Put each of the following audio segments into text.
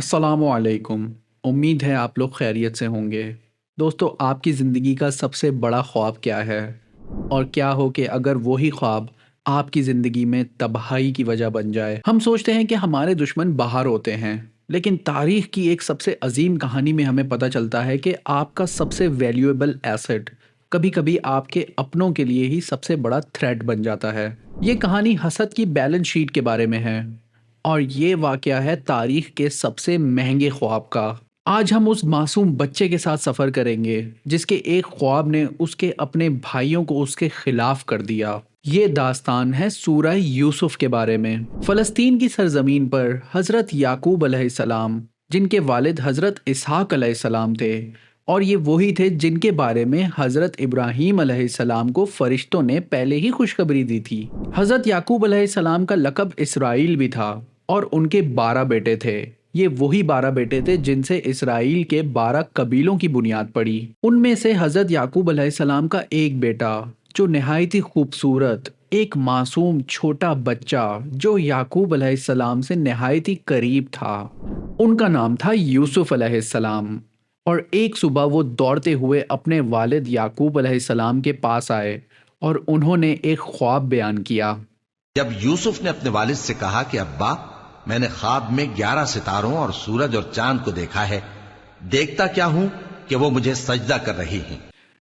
السلام علیکم۔ امید ہے آپ لوگ خیریت سے ہوں گے۔ دوستو، آپ کی زندگی کا سب سے بڑا خواب کیا ہے؟ اور کیا ہو کہ اگر وہی خواب آپ کی زندگی میں تباہی کی وجہ بن جائے؟ ہم سوچتے ہیں کہ ہمارے دشمن باہر ہوتے ہیں، لیکن تاریخ کی ایک سب سے عظیم کہانی میں ہمیں پتہ چلتا ہے کہ آپ کا سب سے ویلیویبل ایسٹ کبھی کبھی آپ کے اپنوں کے لیے ہی سب سے بڑا تھریٹ بن جاتا ہے۔ یہ کہانی حسد کی بیلنس شیٹ کے بارے میں ہے، اور یہ واقعہ ہے تاریخ کے سب سے مہنگے خواب کا۔ آج ہم اس معصوم بچے کے ساتھ سفر کریں گے جس کے ایک خواب نے اس کے اپنے بھائیوں کو اس کے خلاف کر دیا۔ یہ داستان ہے سورہ یوسف کے بارے میں۔ فلسطین کی سرزمین پر حضرت یعقوب علیہ السلام، جن کے والد حضرت اسحاق علیہ السلام تھے، اور یہ وہی تھے جن کے بارے میں حضرت ابراہیم علیہ السلام کو فرشتوں نے پہلے ہی خوشخبری دی تھی۔ حضرت یعقوب علیہ السلام کا لقب اسرائیل بھی تھا، اور ان کے 12 بیٹے تھے۔ یہ وہی 12 بیٹے تھے جن سے اسرائیل کے 12 قبیلوں کی بنیاد پڑی۔ ان میں سے حضرت یعقوب علیہ السلام کا ایک بیٹا جو نہایت ہی خوبصورت، ایک معصوم چھوٹا بچہ جو یعقوب علیہ السلام سے نہایت ہی قریب تھا، ان کا نام تھا یوسف علیہ السلام۔ اور ایک صبح وہ دوڑتے ہوئے اپنے والد یعقوب علیہ السلام کے پاس آئے اور انہوں نے ایک خواب بیان کیا۔ جب یوسف نے اپنے والد سے کہا کہ ابا، میں نے خواب میں 11 ستاروں اور سورج اور چاند کو دیکھا ہے، دیکھتا کیا ہوں کہ وہ مجھے سجدہ کر رہی ہیں۔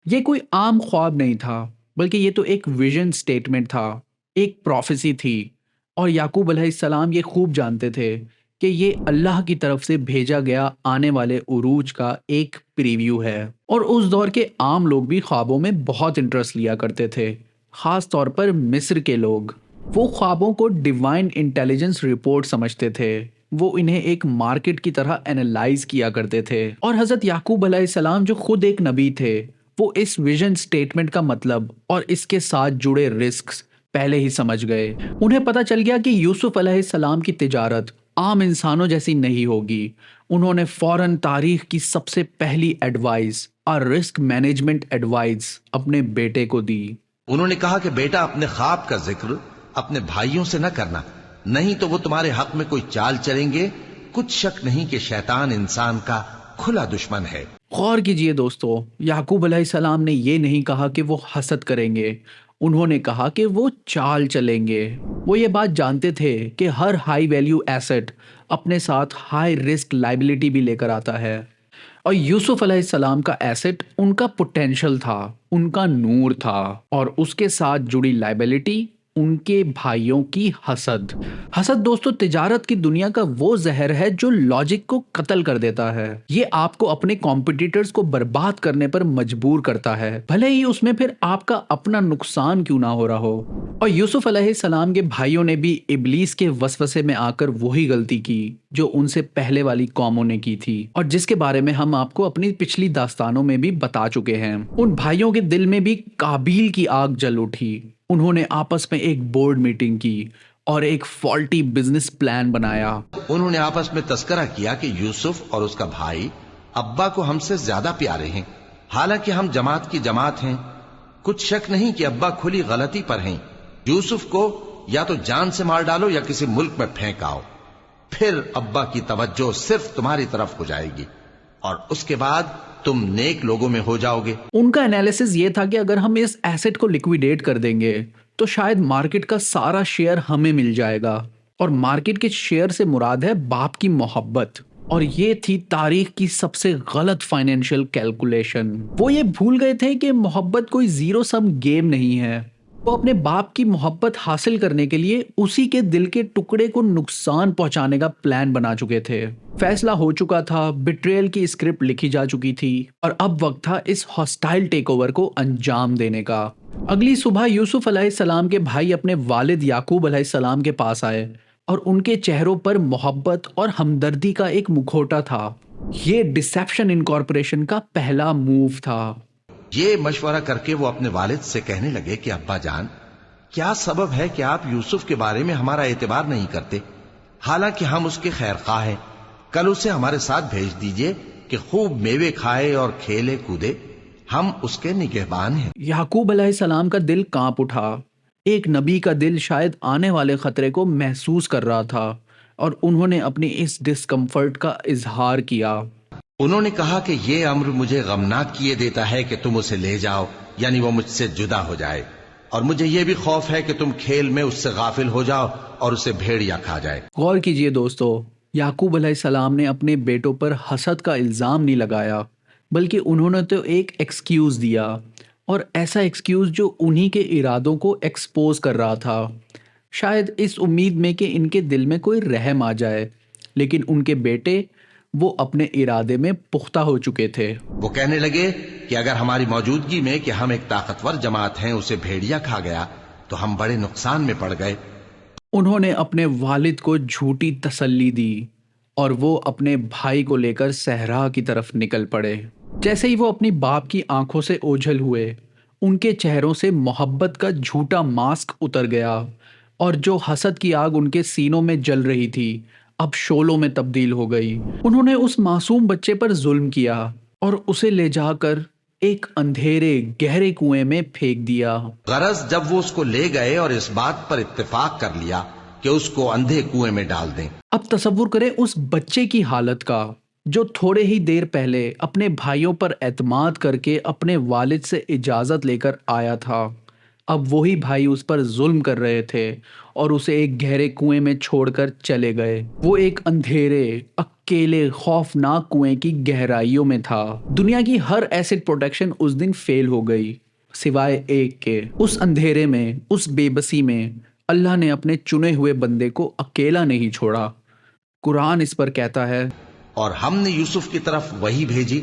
یہ کوئی عام خواب نہیں تھا، بلکہ یہ تو ایک ویژن سٹیٹمنٹ تھا، ایک پروفیسی تھی، اور یعقوب علیہ السلام یہ خوب جانتے تھے کہ یہ اللہ کی طرف سے بھیجا گیا آنے والے عروج کا ایک پریویو ہے۔ اور اس دور کے عام لوگ بھی خوابوں میں بہت انٹرسٹ لیا کرتے تھے، خاص طور پر مصر کے لوگ۔ وہ خوابوں کو ڈیوائن انٹیلیجنس رپورٹ سمجھتے تھے، وہ انہیں ایک مارکیٹ کی طرح اینالائز کیا کرتے تھے۔ اور حضرت یعقوب علیہ السلام جو خود ایک نبی تھے، وہ اس ویژن سٹیٹمنٹ کا مطلب اور اس کے ساتھ جڑے رسکس پہلے ہی سمجھ گئے۔ انہیں پتہ چل گیا کہ یوسف علیہ السلام کی تجارت عام انسانوں جیسی نہیں ہوگی۔ انہوں نے فوراً تاریخ کی سب سے پہلی ایڈوائز اور رسک مینجمنٹ ایڈوائز اپنے بیٹے کو دی۔ انہوں نے کہا کہ بیٹا، اپنے خواب کا ذکر اپنے بھائیوں سے نہ کرنا، نہیں تو وہ تمہارے حق میں کوئی چال چلیں گے۔ کچھ شک نہیں کہ شیطان انسان کا کھلا دشمن ہے۔ غور کیجئے دوستو، یعقوب علیہ السلام نے یہ نہیں کہا کہ وہ حسد کریں گے، انہوں نے کہا کہ وہ چال چلیں گے۔ وہ یہ بات جانتے تھے کہ ہر ہائی ویلیو ایسٹ اپنے ساتھ ہائی رسک لائبلٹی بھی لے کر آتا ہے، اور یوسف علیہ السلام کا ایسٹ ان کا پوٹینشل تھا، ان کا نور تھا، اور اس کے ساتھ جڑی لائبلٹی ان کے بھائیوں کی حسد۔ حسد دوستو تجارت کی دنیا کا وہ زہر ہے جو لاجک کو قتل کر دیتا ہے۔ یہ آپ کو اپنے کمپٹیٹرز کو برباد کرنے پر مجبور کرتا ہے، بھلے ہی اس میں پھر آپ کا اپنا نقصان کیوں نہ ہو رہا ہو۔ اور یوسف علیہ السلام کے بھائیوں نے بھی ابلیس کے وسوسے میں آ کر وہی غلطی کی جو ان سے پہلے والی قوموں نے کی تھی، اور جس کے بارے میں ہم آپ کو اپنی پچھلی داستانوں میں بھی بتا چکے ہیں۔ ان بھائیوں کے دل میں بھی قابیل کی آگ جل اٹھی۔ انہوں نے آپس میں ایک بورڈ میٹنگ کی اور ایک فالٹی بزنس پلان بنایا۔ انہوں نے آپس میں تذکرہ کیا کہ یوسف اور اس کا بھائی ابا کو ہم سے زیادہ پیارے ہیں، حالانکہ ہم جماعت کی جماعت ہیں۔ کچھ شک نہیں کہ ابا کھلی غلطی پر ہیں۔ یوسف کو یا تو جان سے مار ڈالو یا کسی ملک میں پھینک آؤ، پھر ابا کی توجہ صرف تمہاری طرف ہو جائے گی، اور اس کے بعد تم نیک لوگوں میں ہو جاؤ گے۔ ان کا انالیسس یہ تھا کہ اگر ہم اس ایسٹ کو لیکویڈیٹ کر دیں گے تو شاید مارکیٹ کا سارا شیئر ہمیں مل جائے گا، اور مارکیٹ کے شیئر سے مراد ہے باپ کی محبت۔ اور یہ تھی تاریخ کی سب سے غلط فائنینشیل کیلکولیشن۔ وہ یہ بھول گئے تھے کہ محبت کوئی زیرو سم گیم نہیں ہے۔ وہ اپنے باپ کی محبت حاصل کرنے کے لیے اسی کے دل کے ٹکڑے کو نقصان پہنچانے کا پلان بنا چکے تھے۔ فیصلہ ہو چکا تھا، بیٹریل کی اسکرپٹ لکھی جا چکی تھی، اور اب وقت تھا اس ہاسٹائل ٹیک اوور کو انجام دینے کا۔ اگلی صبح یوسف علیہ السلام کے بھائی اپنے والد یعقوب علیہ السلام کے پاس آئے، اور ان کے چہروں پر محبت اور ہمدردی کا ایک مکھوٹا تھا۔ یہ ڈسیپشن انکارپوریشن کا پہلا موو تھا۔ یہ مشورہ کر کے وہ اپنے والد سے کہنے لگے کہ ابا جان، کیا سبب ہے کہ آپ یوسف کے بارے میں ہمارا اعتبار نہیں کرتے؟ حالانکہ ہم اس کے خیر خواہ ہیں۔ کل اسے ہمارے ساتھ بھیج دیجئے کہ خوب میوے کھائے اور کھیلے کودے، ہم اس کے نگہبان ہیں۔ یعقوب علیہ السلام کا دل کانپ اٹھا۔ ایک نبی کا دل شاید آنے والے خطرے کو محسوس کر رہا تھا، اور انہوں نے اپنی اس ڈسکمفرٹ کا اظہار کیا۔ انہوں نے کہا کہ یہ امر مجھے غمناک کیے دیتا ہے کہ تم اسے لے جاؤ، یعنی وہ مجھ سے جدا ہو جائے، اور مجھے یہ بھی خوف ہے کہ تم کھیل میں اس سے غافل ہو جاؤ اور اسے بھیڑیا کھا جائے۔ غور کیجئے دوستو، یعقوب علیہ السلام نے اپنے بیٹوں پر حسد کا الزام نہیں لگایا، بلکہ انہوں نے تو ایک ایکسکیوز دیا، اور ایسا ایکسکیوز جو انہی کے ارادوں کو ایکسپوز کر رہا تھا، شاید اس امید میں کہ ان کے دل میں کوئی رحم آ جائے، لیکن ان کے بیٹے وہ اپنے ارادے میں پختہ ہو چکے تھے۔ وہ کہنے لگے کہ اگر ہماری موجودگی میں کہ ہم ایک طاقتور جماعت ہیں اسے بھیڑیا کھا گیا تو ہم بڑے نقصان میں پڑ گئے۔ انہوں نے اپنے والد کو جھوٹی تسلی دی اور وہ اپنے بھائی کو لے کر صحرا کی طرف نکل پڑے۔ جیسے ہی وہ اپنی باپ کی آنکھوں سے اوجھل ہوئے، ان کے چہروں سے محبت کا جھوٹا ماسک اتر گیا، اور جو حسد کی آگ ان کے سینوں میں جل رہی تھی اب شعلوں میں تبدیل ہو گئی۔ انہوں نے اس معصوم بچے پر ظلم کیا اور اسے لے جا کر ایک اندھیرے گہرے کنویں میں پھینک دیا۔ غرض جب وہ اس کو لے گئے اور اس بات پر اتفاق کر لیا کہ اس کو اندھے کنویں میں ڈال دیں۔ اب تصور کریں اس بچے کی حالت کا جو تھوڑے ہی دیر پہلے اپنے بھائیوں پر اعتماد کر کے اپنے والد سے اجازت لے کر آیا تھا، اب وہی بھائی اس پر ظلم کر رہے تھے اور اسے ایک گہرے کنویں میں چھوڑ کر چلے گئے۔ وہ ایک اندھیرے، اکیلے، خوفناک کنویں کی گہرائیوں میں تھا۔ دنیا کی ہر ایسڈ پروٹیکشن اس دن فیل ہو گئی سوائے ایک کے۔ اس اندھیرے میں، اس بے بسی میں اللہ نے اپنے چنے ہوئے بندے کو اکیلا نہیں چھوڑا۔ قرآن اس پر کہتا ہے، اور ہم نے یوسف کی طرف وہی بھیجی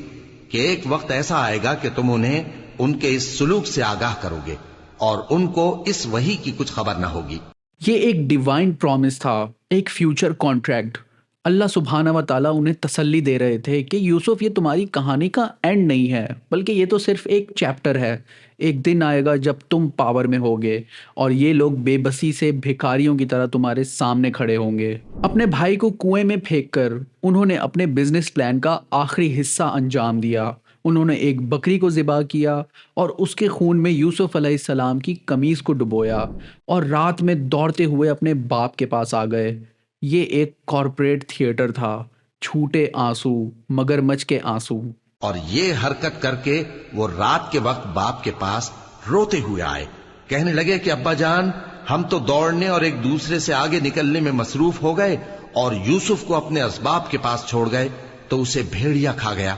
کہ ایک وقت ایسا آئے گا کہ تم انہیں ان کے اس سلوک سے آگاہ کرو گے اور ان کو اس وحی کی کچھ خبر نہ ہوگی۔ یہ ایک ڈیوائن پرومس تھا، ایک فیوچر کانٹریکٹ۔ اللہ سبحانہ و تعالیٰ انہیں تسلی دے رہے تھے کہ یوسف، یہ تمہاری کہانی کا اینڈ نہیں ہے، بلکہ یہ تو صرف ایک چیپٹر ہے۔ ایک دن آئے گا جب تم پاور میں ہوگے اور یہ لوگ بے بسی سے بھکاریوں کی طرح تمہارے سامنے کھڑے ہوں گے۔ اپنے بھائی کو کنویں میں پھینک کر انہوں نے اپنے بزنس پلان کا آخری حصہ انجام دیا۔ انہوں نے ایک بکری کو ذبح کیا اور اس کے خون میں یوسف علیہ السلام کی قمیص کو ڈبویا اور رات میں دوڑتے ہوئے اپنے باپ کے پاس آ گئے۔ یہ ایک کارپوریٹ تھیٹر تھا، چھوٹے آنسو، مگرمچھ کے آنسو۔ اور یہ حرکت کر کے وہ رات کے وقت باپ کے پاس روتے ہوئے آئے، کہنے لگے کہ ابا جان، ہم تو دوڑنے اور ایک دوسرے سے آگے نکلنے میں مصروف ہو گئے اور یوسف کو اپنے اسباب کے پاس چھوڑ گئے تو اسے بھیڑیا کھا گیا،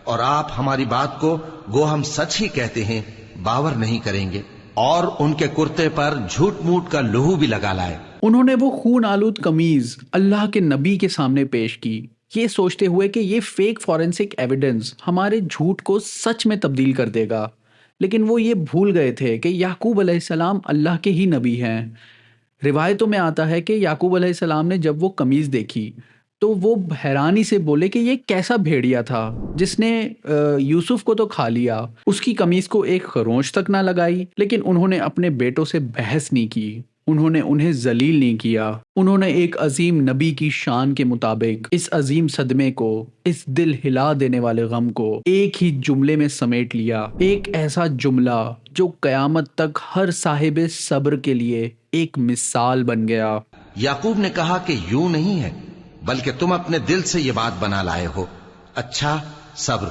اور آپ ہماری بات کو گو ہم سچ ہی کہتے ہیں باور نہیں کریں گے، اور ان کے کرتے پر جھوٹ موٹ کا لہو بھی لگا لائے۔ انہوں نے وہ خون آلود قمیض اللہ کے نبی کے سامنے پیش کی، یہ سوچتے ہوئے کہ یہ فیک فورینسک ایویڈنس ہمارے جھوٹ کو سچ میں تبدیل کر دے گا، لیکن وہ یہ بھول گئے تھے کہ یعقوب علیہ السلام اللہ کے ہی نبی ہیں۔ روایتوں میں آتا ہے کہ یعقوب علیہ السلام نے جب وہ قمیض دیکھی تو وہ حیرانی سے بولے کہ یہ کیسا بھیڑیا تھا جس نے یوسف کو تو کھا لیا، اس کی قمیض کو ایک خرونچ تک نہ لگائی۔ لیکن انہوں نے اپنے بیٹوں سے بحث نہیں کی، انہوں نے انہیں ذلیل نہیں کیا۔ انہوں نے ایک عظیم نبی کی شان کے مطابق اس عظیم صدمے کو، اس دل ہلا دینے والے غم کو ایک ہی جملے میں سمیٹ لیا، ایک ایسا جملہ جو قیامت تک ہر صاحب صبر کے لیے ایک مثال بن گیا۔ یعقوب نے کہا کہ یوں نہیں ہے، بلکہ تم اپنے دل سے یہ بات بنا لائے ہو۔ اچھا، صبر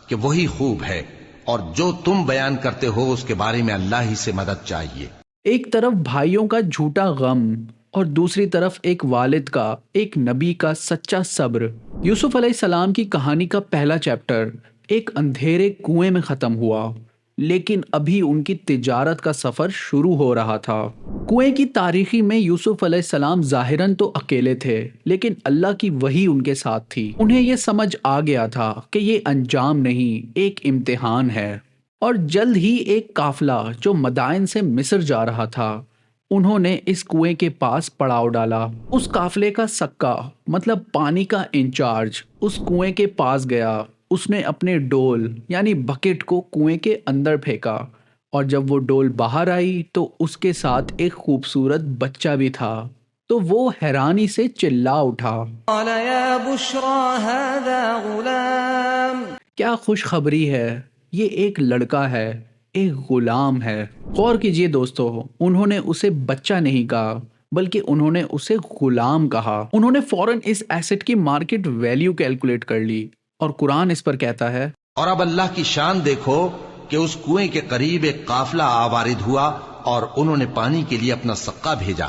کہ وہی خوب ہے، اور جو تم بیان کرتے ہو اس کے بارے میں اللہ ہی سے مدد چاہیے۔ ایک طرف بھائیوں کا جھوٹا غم اور دوسری طرف ایک والد کا، ایک نبی کا سچا صبر۔ یوسف علیہ السلام کی کہانی کا پہلا چیپٹر ایک اندھیرے کنویں میں ختم ہوا، لیکن ابھی ان کی تجارت کا سفر شروع ہو رہا تھا۔ کنویں کی تاریخی میں یوسف علیہ السلام ظاہراً تو اکیلے تھے، لیکن اللہ کی وحی ان کے ساتھ تھی۔ انہیں یہ سمجھ آ گیا تھا کہ یہ انجام نہیں، ایک امتحان ہے، اور جلد ہی ایک قافلہ جو مدائن سے مصر جا رہا تھا، انہوں نے اس کنویں کے پاس پڑاؤ ڈالا۔ اس قافلے کا سکہ، مطلب پانی کا انچارج، اس کنویں کے پاس گیا۔ اس نے اپنے ڈول یعنی بکٹ کو کنویں کے اندر پھینکا، اور جب وہ ڈول باہر آئی تو اس کے ساتھ ایک خوبصورت بچہ بھی تھا، تو وہ حیرانی سے چلا اٹھا، قال يا بشرى هذا غلام۔ کیا خوشخبری ہے، یہ ایک لڑکا ہے، ایک غلام ہے۔ غور کیجئے دوستو، انہوں نے اسے بچہ نہیں کہا بلکہ انہوں نے اسے غلام کہا۔ انہوں نے فوراً اس ایسٹ کی مارکیٹ ویلیو کیلکولیٹ کر لی، اور قرآن اس پر کہتا ہے، اور اب اللہ کی شان دیکھو کہ اس کنویں کے قریب ایک قافلہ آوارد ہوا اور انہوں نے پانی کے لیے اپنا سقا بھیجا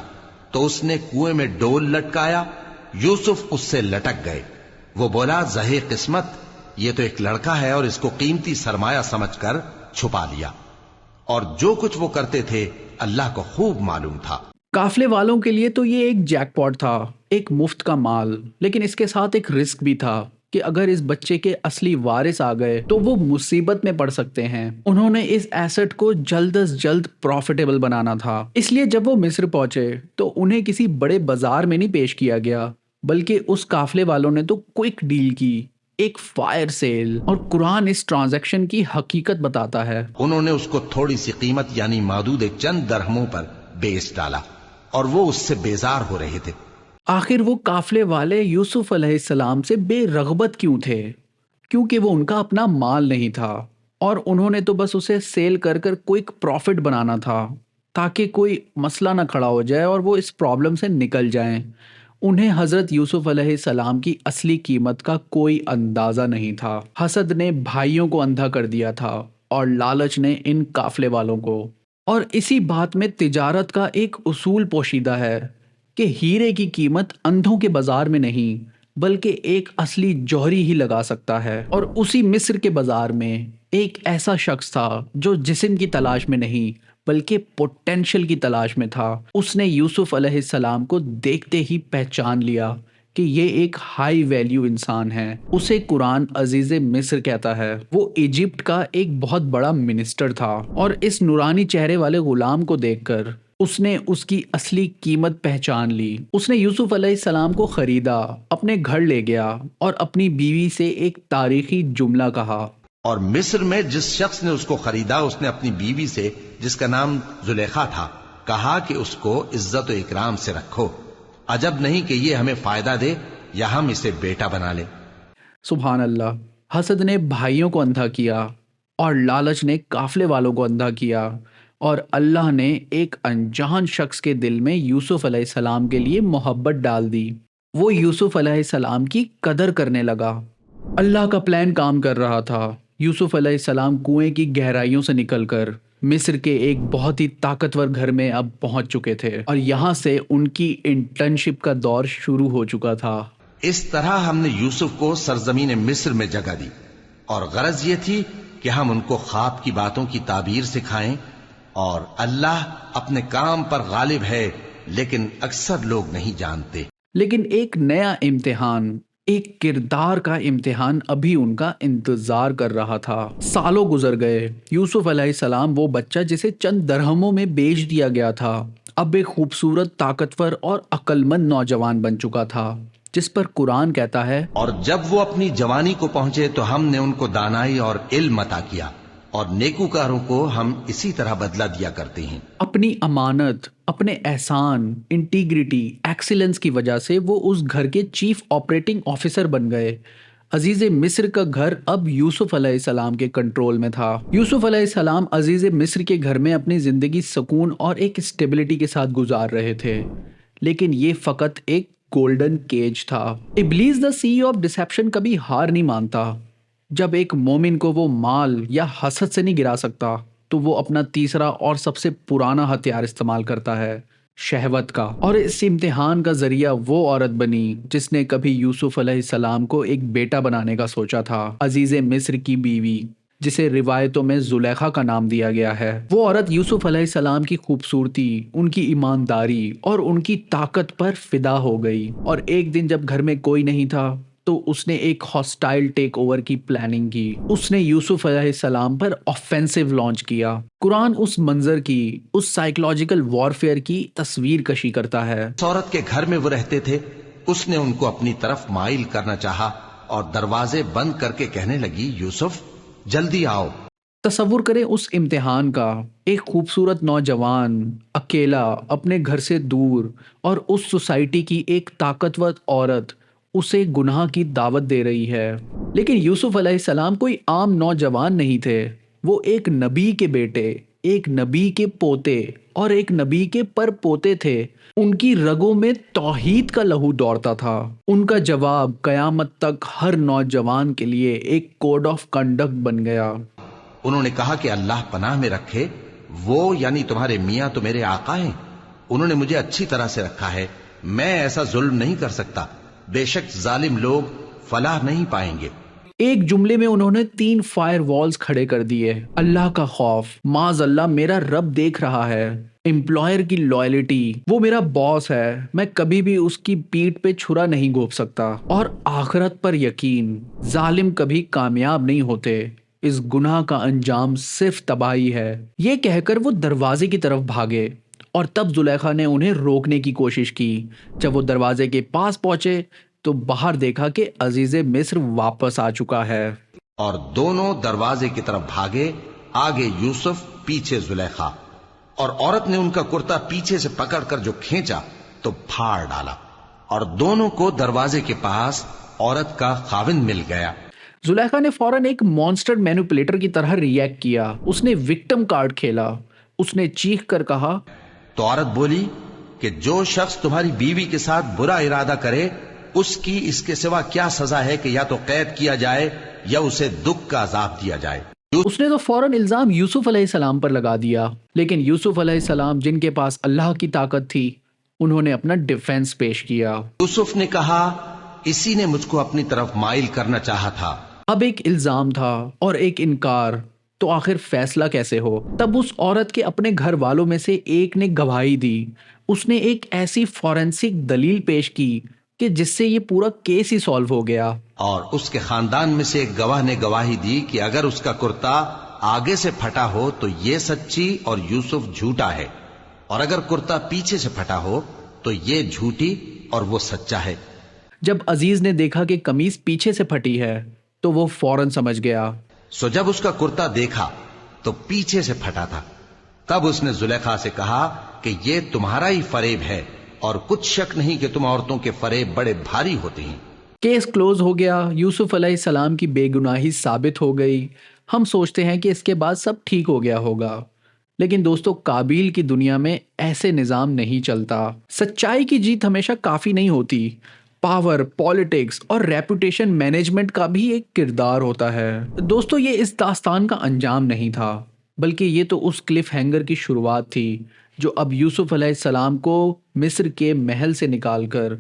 تو اس نے کنویں میں ڈول لٹکایا، یوسف اس سے لٹک گئے۔ وہ بولا، زہے قسمت، یہ تو ایک لڑکا ہے، اور اس کو قیمتی سرمایہ سمجھ کر چھپا لیا۔ اور جو کچھ وہ کرتے تھے اللہ کو خوب معلوم تھا۔ قافلے والوں کے لیے تو یہ ایک جیک پاٹ تھا، ایک مفت کا مال، لیکن اس کے ساتھ ایک رسک بھی تھا کہ اگر اس بچے کے اصلی وارث آ گئے تو وہ مصیبت میں پڑ سکتے ہیں۔ انہوں نے اس ایسٹ کو جلد از جلد پروفیٹیبل بنانا تھا، اس لیے جب وہ مصر پہنچے تو انہیں کسی بڑے بازار میں نہیں پیش کیا گیا، بلکہ اس قافلے والوں نے تو کوئک ڈیل کی، ایک فائر سیل۔ اور قرآن اس ٹرانزیکشن کی حقیقت بتاتا ہے۔ انہوں نے اس کو تھوڑی سی قیمت یعنی مادود چند درہموں پر بیچ ڈالا، اور وہ اس سے بیزار ہو رہے تھے۔ آخر وہ قافلے والے یوسف علیہ السلام سے بے رغبت کیوں تھے؟ کیونکہ وہ ان کا اپنا مال نہیں تھا، اور انہوں نے تو بس اسے سیل کر کر کوئک پروفٹ بنانا تھا تاکہ کوئی مسئلہ نہ کھڑا ہو جائے اور وہ اس پرابلم سے نکل جائیں۔ انہیں حضرت یوسف علیہ السلام کی اصلی قیمت کا کوئی اندازہ نہیں تھا۔ حسد نے بھائیوں کو اندھا کر دیا تھا، اور لالچ نے ان قافلے والوں کو۔ اور اسی بات میں تجارت کا ایک اصول پوشیدہ ہے کہ ہیرے کی قیمت اندھوں کے بازار میں نہیں بلکہ ایک اصلی جوہری ہی لگا سکتا ہے۔ اور اسی مصر کے بازار میں ایک ایسا شخص تھا جو جسم کی تلاش میں نہیں بلکہ پوٹینشل کی تلاش میں تھا۔ اس نے یوسف علیہ السلام کو دیکھتے ہی پہچان لیا کہ یہ ایک ہائی ویلیو انسان ہے۔ اسے قرآن عزیز مصر کہتا ہے۔ وہ ایجپٹ کا ایک بہت بڑا منسٹر تھا، اور اس نورانی چہرے والے غلام کو دیکھ کر اس نے اس کی اصلی قیمت پہچان لی۔ اس نے یوسف علیہ السلام کو خریدا، اپنے گھر لے گیا، اور اپنی بیوی سے ایک تاریخی جملہ کہا۔ اور مصر میں جس شخص نے اس کو خریدا، اس نے اپنی بیوی سے، جس کا نام زلیخا تھا، کہا کہ اس کو عزت و اکرام سے رکھو، عجب نہیں کہ یہ ہمیں فائدہ دے یا ہم اسے بیٹا بنا لیں۔ سبحان اللہ۔ حسد نے بھائیوں کو اندھا کیا، اور لالچ نے قافلے والوں کو اندھا کیا، اور اللہ نے ایک انجان شخص کے دل میں یوسف علیہ السلام کے لیے محبت ڈال دی۔ وہ یوسف علیہ السلام کی قدر کرنے لگا۔ اللہ کا پلان کام کر رہا تھا۔ یوسف علیہ السلام کنویں کی گہرائیوں سے نکل کر مصر کے ایک بہت ہی طاقتور گھر میں اب پہنچ چکے تھے، اور یہاں سے ان کی انٹرنشپ کا دور شروع ہو چکا تھا۔ اس طرح ہم نے یوسف کو سرزمین مصر میں جگہ دی، اور غرض یہ تھی کہ ہم ان کو خواب کی باتوں کی تعبیر سکھائیں۔ اور اللہ اپنے کام پر غالب ہے، لیکن اکثر لوگ نہیں جانتے۔ لیکن ایک نیا امتحان، ایک کردار کا امتحان ابھی ان کا انتظار کر رہا تھا۔ سالوں گزر گئے۔ یوسف علیہ السلام، وہ بچہ جسے چند درہموں میں بیچ دیا گیا تھا، اب ایک خوبصورت، طاقتور اور عقل مند نوجوان بن چکا تھا، جس پر قرآن کہتا ہے، اور جب وہ اپنی جوانی کو پہنچے تو ہم نے ان کو دانائی اور علم عطا کیا، اور نیکوکاروں کو ہم اسی طرح بدلہ دیا کرتے ہیں۔ اپنی امانت، اپنے احسان، انٹیگریٹی، ایکسیلنس کی وجہ سے وہ اس گھر کے چیف آپریٹنگ آفیسر بن گئے۔ عزیز مصر کا گھر اب یوسف علیہ السلام کے کنٹرول میں تھا۔ یوسف علیہ السلام عزیز مصر کے گھر میں اپنی زندگی سکون اور ایک اسٹیبلٹی کے ساتھ گزار رہے تھے، لیکن یہ فقط ایک گولڈن کیج تھا۔ ابلیس دا سی آف ڈسیپشن کبھی ہار نہیں مانتا۔ جب ایک مومن کو وہ مال یا حسد سے نہیں گرا سکتا تو وہ اپنا تیسرا اور سب سے پرانا ہتھیار استعمال کرتا ہے، شہوت کا۔ اور اس امتحان کا ذریعہ وہ عورت بنی جس نے کبھی یوسف علیہ السلام کو ایک بیٹا بنانے کا سوچا تھا، عزیز مصر کی بیوی، جسے روایتوں میں زلیخا کا نام دیا گیا ہے۔ وہ عورت یوسف علیہ السلام کی خوبصورتی، ان کی ایمانداری اور ان کی طاقت پر فدا ہو گئی، اور ایک دن جب گھر میں کوئی نہیں تھا تو اس نے ایک ہاسٹائل ٹیک اوور کی پلاننگ کی۔ اس نے یوسف علیہ السلام پر آفینسو لانچ کیا۔ قرآن اس منظر کی، اس سائیکولوجیکل وارفیئر کی تصویر کشی کرتا ہے۔ اس عورت کے گھر میں وہ رہتے تھے، اس نے ان کو اپنی طرف مائل کرنا چاہا اور دروازے بند کر کے کہنے لگی، یوسف جلدی آؤ۔ تصور کریں اس امتحان کا، ایک خوبصورت نوجوان اکیلا اپنے گھر سے دور، اور اس سوسائٹی کی ایک طاقتور عورت اسے گناہ کی دعوت دے رہی ہے۔ لیکن یوسف علیہ السلام کوئی عام نوجوان نہیں تھے، وہ ایک نبی کے بیٹے، ایک نبی کے پوتے اور ایک نبی کے پر پوتے تھے، ان کی رگوں میں توحید کا لہو دوڑتا تھا۔ ان کا جواب قیامت تک ہر نوجوان کے لیے ایک کوڈ آف کنڈکٹ بن گیا۔ انہوں نے کہا کہ اللہ پناہ میں رکھے، وہ یعنی تمہارے میاں تو میرے آقا ہیں، انہوں نے مجھے اچھی طرح سے رکھا ہے، میں ایسا ظلم نہیں کر سکتا، بے شک ظالم لوگ فلاح نہیں پائیں گے۔ ایک جملے میں انہوں نے 3 فائر والز کھڑے کر دیے: اللہ کا خوف، معاذ اللہ میرا رب دیکھ رہا ہے، امپلائر کی لائلٹی، وہ میرا باس ہے، میں کبھی بھی اس کی پیٹھ پہ چھرا نہیں گھونپ سکتا، اور آخرت پر یقین، ظالم کبھی کامیاب نہیں ہوتے، اس گناہ کا انجام صرف تباہی ہے۔ یہ کہہ کر وہ دروازے کی طرف بھاگے، اور تب زلیخا نے انہیں روکنے کی کوشش کی۔ جب وہ دروازے کے پاس پہنچے تو باہر دیکھا کہ عزیز مصر واپس آ چکا ہے۔ اور دونوں دروازے کی طرف بھاگے، آگے یوسف، پیچھے زلیخا، اور عورت نے ان کا کرتا پیچھے سے پکڑ کر جو کھینچا تو پھاڑ ڈالا، اور دونوں کو دروازے کے پاس عورت کا خاوند مل گیا۔ زلیخا نے فوراً ایک مانسٹر مینوپولیٹر کی طرح ریئیکٹ کیا، اس نے وکٹم کارڈ کھیلا، اس نے چیخ کر کہا، تو عورت بولی کہ جو شخص تمہاری بیوی کے ساتھ برا ارادہ کرے، اس کی اس کے سوا کیا سزا ہے کہ یا تو قید کیا جائے یا اسے دکھ کا عذاب دیا جائے۔ اس نے تو فوراً الزام یوسف علیہ السلام پر لگا دیا، لیکن یوسف علیہ السلام جن کے پاس اللہ کی طاقت تھی، انہوں نے اپنا ڈیفنس پیش کیا۔ یوسف نے کہا، اسی نے مجھ کو اپنی طرف مائل کرنا چاہا تھا۔ اب ایک الزام تھا اور ایک انکار، تو آخر فیصلہ کیسے ہو؟ تب اس عورت کے اپنے گھر والوں میں سے ایک نے گواہی دی، اس نے ایک ایسی فورینسک دلیل پیش کی کہ جس سے یہ پورا کیس ہی سالو ہو گیا۔ اور اس کے خاندان میں سے ایک گواہ نے گواہی دی کہ اگر اس کا کرتا آگے سے پھٹا ہو تو یہ سچی اور یوسف جھوٹا ہے، اور اگر کرتا پیچھے سے پھٹا ہو تو یہ جھوٹی اور وہ سچا ہے۔ جب عزیز نے دیکھا کہ قمیص پیچھے سے پھٹی ہے تو وہ فوراً سمجھ گیا۔ سو جب اس کا کرتا دیکھا تو پیچھے سے پھٹا تھا، تب اس نے زلیخا سے کہا کہ یہ تمہارا ہی فریب ہے، اور کچھ شک نہیں کہ تم عورتوں کے فریب بڑے بھاری ہوتے ہیں۔ کیس کلوز ہو گیا، یوسف علیہ السلام کی بے گناہی ثابت ہو گئی۔ ہم سوچتے ہیں کہ اس کے بعد سب ٹھیک ہو گیا ہوگا، لیکن دوستو قابیل کی دنیا میں ایسے نظام نہیں چلتا۔ سچائی کی جیت ہمیشہ کافی نہیں ہوتی، پاور، پالیٹکس اور ریپوٹیشن مینجمنٹ کا بھی ایک کردار ہوتا ہے۔ دوستو یہ اس داستان کا انجام نہیں تھا، بلکہ یہ تو اس کلف ہینگر کی شروعات تھی جو اب یوسف علیہ السلام کو مصر کے محل سے نکال کر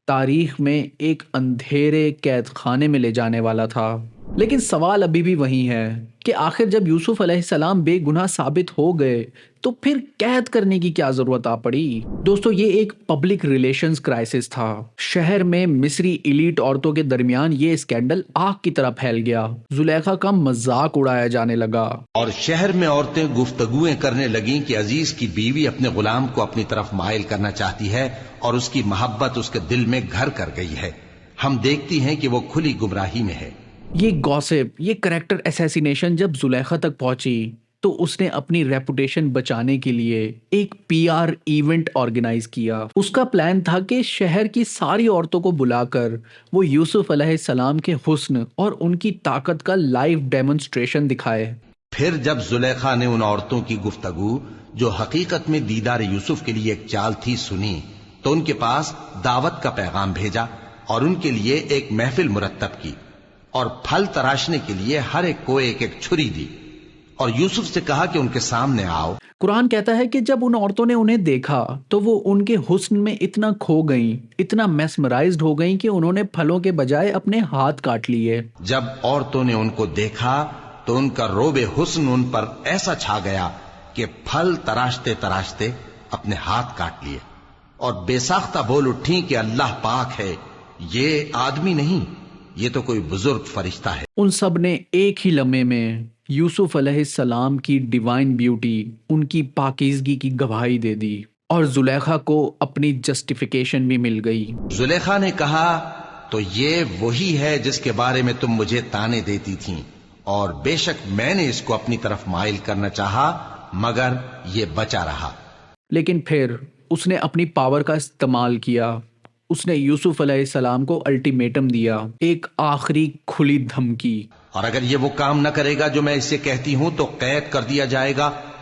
تاریخ میں ایک اندھیرے قید خانے میں لے جانے والا تھا۔ لیکن سوال ابھی بھی وہی ہے کہ آخر جب یوسف علیہ السلام بے گناہ ثابت ہو گئے تو پھر قید کرنے کی کیا ضرورت آ پڑی؟ دوستو یہ ایک پبلک ریلیشنز کرائسس تھا۔ شہر میں مصری ایلیٹ عورتوں کے درمیان یہ اسکینڈل آگ کی طرح پھیل گیا، زلیخا کا مذاق اڑایا جانے لگا، اور شہر میں عورتیں گفتگویں کرنے لگیں کہ عزیز کی بیوی اپنے غلام کو اپنی طرف مائل کرنا چاہتی ہے اور اس کی محبت اس کے دل میں گھر کر گئی ہے، ہم دیکھتی ہیں کہ وہ کھلی گمراہی میں ہے۔ یہ گوسپ، یہ کریکٹر اسیسینیشن جب زلیخا تک پہنچی تو اس نے اپنی ریپوٹیشن بچانے کے لیے ایک پی آر ایونٹ آرگنائز کیا۔ اس کا پلان تھا کہ شہر کی ساری عورتوں کو بلا کر وہ یوسف علیہ السلام کے حسن اور ان کی طاقت کا لائیو ڈیمونسٹریشن دکھائے۔ پھر جب زلیخا نے ان عورتوں کی گفتگو جو حقیقت میں دیدار یوسف کے لیے ایک چال تھی سنی، تو ان کے پاس دعوت کا پیغام بھیجا اور ان کے لیے ایک محفل مرتب کی، اور پھل تراشنے کے لیے ہر ایک کو ایک ایک چھری دی، اور یوسف سے کہا کہ ان کے سامنے آؤ۔ قرآن کہتا ہے کہ جب ان عورتوں نے انہیں دیکھا تو وہ ان کے حسن میں اتنا کھو گئیں، اتنا میسمرائزڈ ہو گئیں کہ انہوں نے پھلوں کے بجائے اپنے ہاتھ کاٹ لیے۔ جب عورتوں نے ان کو دیکھا تو ان کا روب حسن ان پر ایسا چھا گیا کہ پھل تراشتے تراشتے اپنے ہاتھ کاٹ لیے، اور بے ساختہ بول اٹھیں کہ اللہ پاک ہے، یہ آدمی نہیں، یہ تو کوئی بزرگ فرشتہ ہے۔ ان سب نے ایک ہی لمحے میں یوسف علیہ السلام کی ڈیوائن بیوٹی، ان کی پاکیزگی کی گواہی دے دی، اور زلیخا کو اپنی جسٹیفیکیشن بھی مل گئی۔ زلیخا نے کہا، تو یہ وہی ہے جس کے بارے میں تم مجھے تانے دیتی تھیں، اور بے شک میں نے اس کو اپنی طرف مائل کرنا چاہا مگر یہ بچا رہا۔ لیکن پھر اس نے اپنی پاور کا استعمال کیا، اس نے یوسف علیہ السلام کو الٹیمیٹم دیا، ایک آخری کھلی دھمکی۔ اور اگر یہ وہ کام نہ کرے گا جو میں اسے کہتی ہوں تو قید کر دیا جائے گا